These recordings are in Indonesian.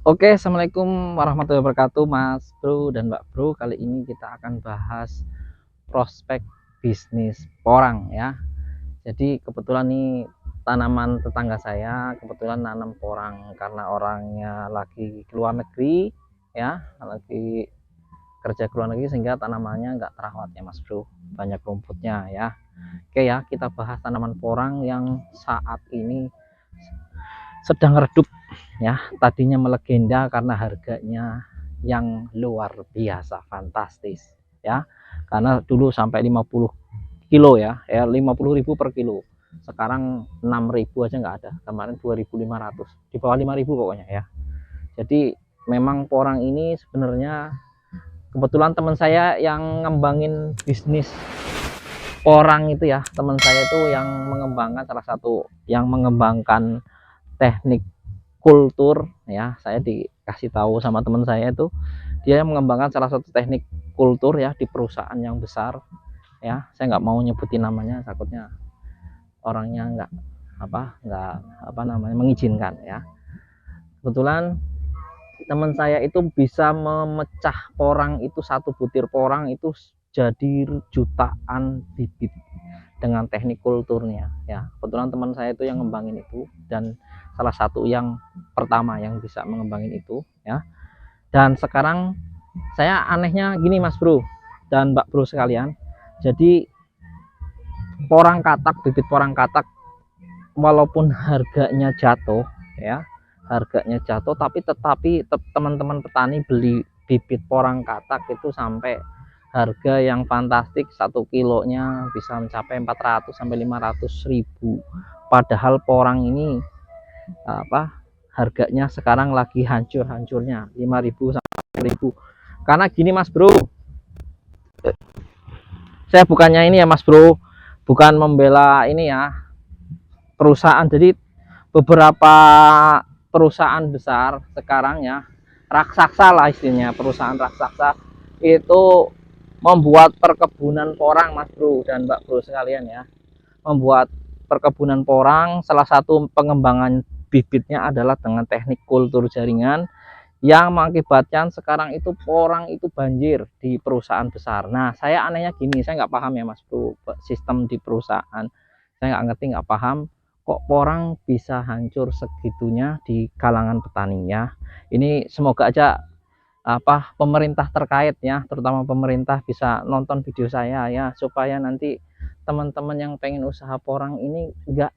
Oke, assalamualaikum warahmatullahi wabarakatuh, Mas Bro dan Mbak Bro. Kali ini kita akan bahas prospek bisnis porang ya. Jadi kebetulan nih tanaman tetangga saya kebetulan nanam porang karena orangnya lagi keluar negeri ya, lagi kerja keluar negeri sehingga tanamannya nggak terawat ya Mas Bro, banyak rumputnya ya. Oke ya, kita bahas tanaman porang yang saat ini sedang redup ya, tadinya melegenda karena harganya yang luar biasa fantastis ya, karena dulu sampai 50 kilo ya 50.000 per kilo, sekarang 6.000 aja nggak ada, kemarin 2.500, di bawah 5.000 pokoknya ya. Jadi memang porang ini sebenarnya kebetulan teman saya yang ngembangin bisnis porang itu ya, teman saya itu yang mengembangkan, salah satu yang mengembangkan teknik kultur ya. Saya dikasih tahu sama teman saya itu dia mengembangkan salah satu teknik kultur ya di perusahaan yang besar ya. Saya nggak mau nyebutin namanya, takutnya orangnya nggak namanya mengizinkan ya. Kebetulan teman saya itu bisa memecah porang itu, satu butir porang itu jadi jutaan bibit dengan teknik kulturnya ya. Kebetulan teman saya itu yang ngembangin itu, dan salah satu yang pertama yang bisa mengembangin itu ya. Dan sekarang saya anehnya gini Mas Bro dan Mbak Bro sekalian, jadi porang katak, bibit porang katak walaupun harganya jatuh ya, harganya jatuh, tapi teman-teman petani beli bibit porang katak itu sampai harga yang fantastik, 1 kilonya bisa mencapai 400 sampai 500.000. Padahal porang ini harganya sekarang lagi hancur-hancurnya 5.000 sampai 1.000. Karena gini Mas Bro, saya bukannya ini ya Mas Bro, bukan membela ini ya perusahaan. Jadi beberapa perusahaan besar sekarang ya, raksasa lah istilahnya, perusahaan raksasa itu membuat perkebunan porang Mas Bro dan Mbak Bro sekalian ya, membuat perkebunan porang. Salah satu pengembangan bibitnya adalah dengan teknik kultur jaringan, yang mengakibatkan sekarang itu porang itu banjir di perusahaan besar. Nah, saya anehnya gini, saya nggak paham ya Mas Bro, sistem di perusahaan saya nggak ngerti, nggak paham kok porang bisa hancur segitunya di kalangan petaninya. Ini semoga aja pemerintah terkait ya, terutama pemerintah bisa nonton video saya ya, supaya nanti teman-teman yang pengen usaha porang ini nggak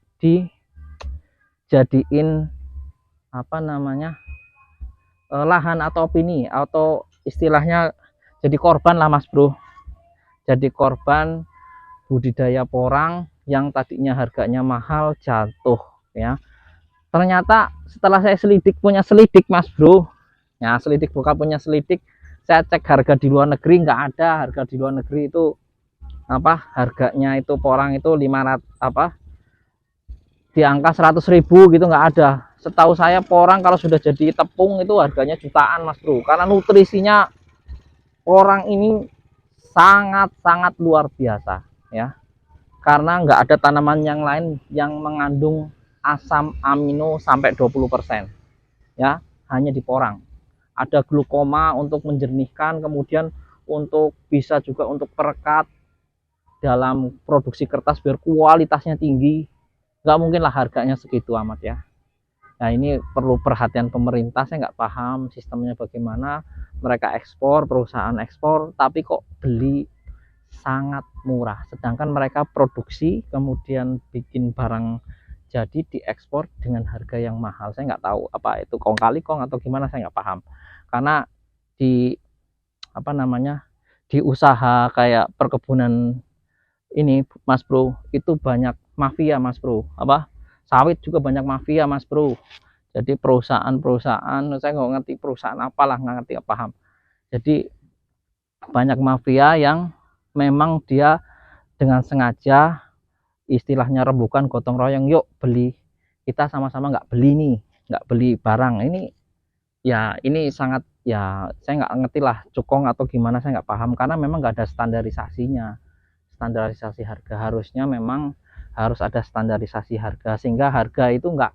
dijadiin lahan atau opini, atau istilahnya jadi korban lah Mas Bro, jadi korban budidaya porang yang tadinya harganya mahal jatuh ya. Ternyata setelah saya punya selidik Mas Bro ya, selidik bukan punya selidik, saya cek harga di luar negeri, nggak ada harga di luar negeri itu harganya itu porang itu 500 di angka 100.000 gitu, nggak ada. Setahu saya porang kalau sudah jadi tepung itu harganya jutaan Mas Bro, karena nutrisinya porang ini sangat-sangat luar biasa ya, karena nggak ada tanaman yang lain yang mengandung asam amino sampai 20% ya, hanya di porang. Ada glukoma untuk menjernihkan, kemudian untuk bisa juga untuk perekat dalam produksi kertas biar kualitasnya tinggi. Nggak mungkin lah harganya segitu amat ya. Nah, ini perlu perhatian pemerintah. Saya nggak paham sistemnya bagaimana, mereka ekspor, perusahaan ekspor, tapi kok beli sangat murah, sedangkan mereka produksi kemudian bikin barang jadi diekspor dengan harga yang mahal. Saya nggak tahu apa itu kong kali kong atau gimana, saya nggak paham. Karena di di usaha kayak perkebunan ini Mas Bro, itu banyak mafia Mas Bro, sawit juga banyak mafia Mas Bro. Jadi perusahaan-perusahaan, saya nggak ngerti perusahaan apalah, nggak ngerti, nggak paham. Jadi banyak mafia yang memang dia dengan sengaja istilahnya rembukan gotong royong, yuk beli, kita sama-sama nggak beli nih, nggak beli barang ini ya. Ini sangat ya, saya nggak ngerti lah cukong atau gimana, saya nggak paham, karena memang nggak ada standarisasinya, standarisasi harga. Harusnya memang harus ada standarisasi harga sehingga harga itu nggak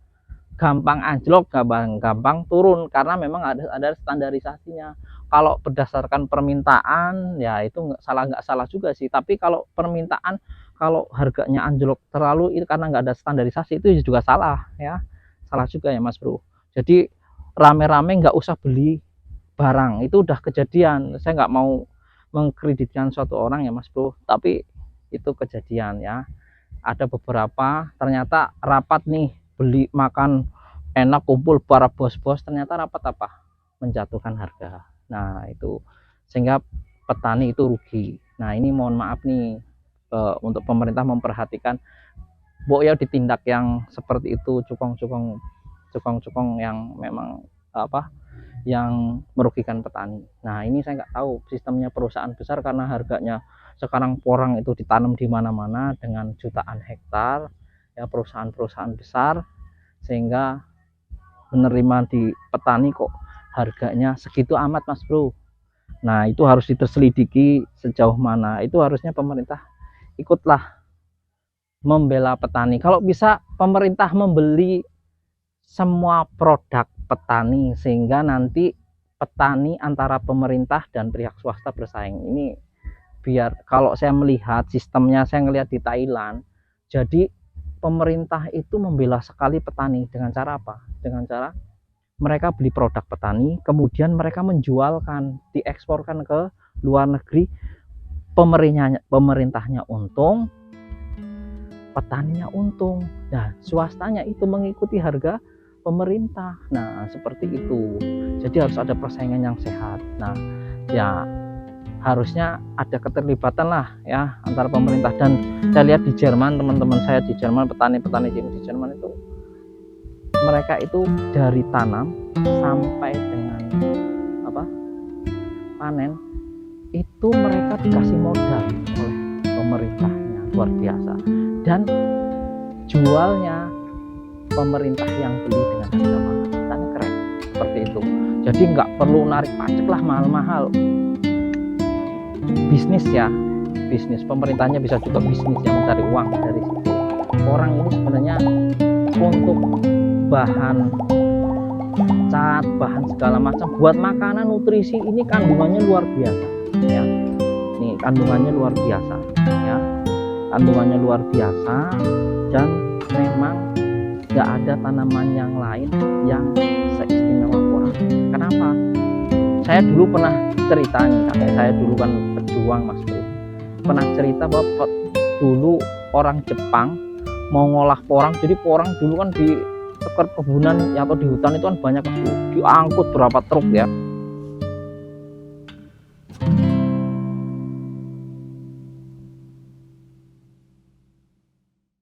gampang anjlok, gampang turun karena memang ada standarisasinya. Kalau berdasarkan permintaan ya itu nggak salah juga sih. Tapi kalau permintaan, kalau harganya anjlok terlalu itu karena nggak ada standarisasi, itu juga salah ya, salah juga ya Mas Bro. Jadi rame-rame nggak usah beli barang, itu udah kejadian. Saya nggak mau mengkreditkan suatu orang ya Mas Bro, tapi itu kejadian ya. Ada beberapa ternyata rapat nih, beli makan enak, kumpul para bos-bos, ternyata rapat apa, menjatuhkan harga. Nah itu sehingga petani itu rugi. Nah ini mohon maaf nih, untuk pemerintah memperhatikan, ya ditindak yang seperti itu, cukong-cukong yang memang apa, yang merugikan petani. Nah ini saya nggak tahu sistemnya perusahaan besar, karena harganya sekarang porang itu ditanam di mana-mana dengan jutaan hektar ya, perusahaan-perusahaan besar, sehingga menerima di petani kok harganya segitu amat Mas Bro. Nah itu harus diterselidiki sejauh mana, itu harusnya pemerintah ikutlah membela petani. Kalau bisa pemerintah membeli semua produk petani, sehingga nanti petani antara pemerintah dan pihak swasta bersaing. Ini biar, kalau saya melihat sistemnya, saya ngelihat di Thailand, jadi pemerintah itu membela sekali petani. Dengan cara apa? Dengan cara mereka beli produk petani, kemudian mereka menjualkan, dieksporkan ke luar negeri, pemerintahnya untung, petaninya untung. Nah swastanya itu mengikuti harga pemerintah. Nah seperti itu. Jadi harus ada persaingan yang sehat. Nah ya harusnya ada keterlibatan lah ya antara pemerintah. Dan saya lihat di Jerman, teman-teman saya di Jerman, petani-petani di Jerman itu, mereka itu dari tanam sampai dengan apa, panen, itu mereka dikasih modal oleh pemerintahnya, luar biasa. Dan jualnya pemerintah yang beli dengan harga mahal, kan keren seperti itu. Jadi nggak perlu narik pajak lah mahal-mahal. Bisnis ya, bisnis, pemerintahnya bisa juga bisnis yang mencari uang dari situ. Orang ini sebenarnya untuk bahan cat, bahan segala macam buat makanan, nutrisi, ini kandungannya luar biasa ya. Nih kandungannya luar biasa ya, kandungannya luar biasa. Dan memang nggak ada tanaman yang lain yang seistimewa porang. Kenapa? Saya dulu pernah cerita nih, kakek saya dulu kan pejuang Mas Bro, pernah cerita bahwa dulu orang Jepang mau ngolah porang. Jadi porang dulu kan di sekitar pebunan atau di hutan itu kan banyak Mas Bro, diangkut berapa truk ya,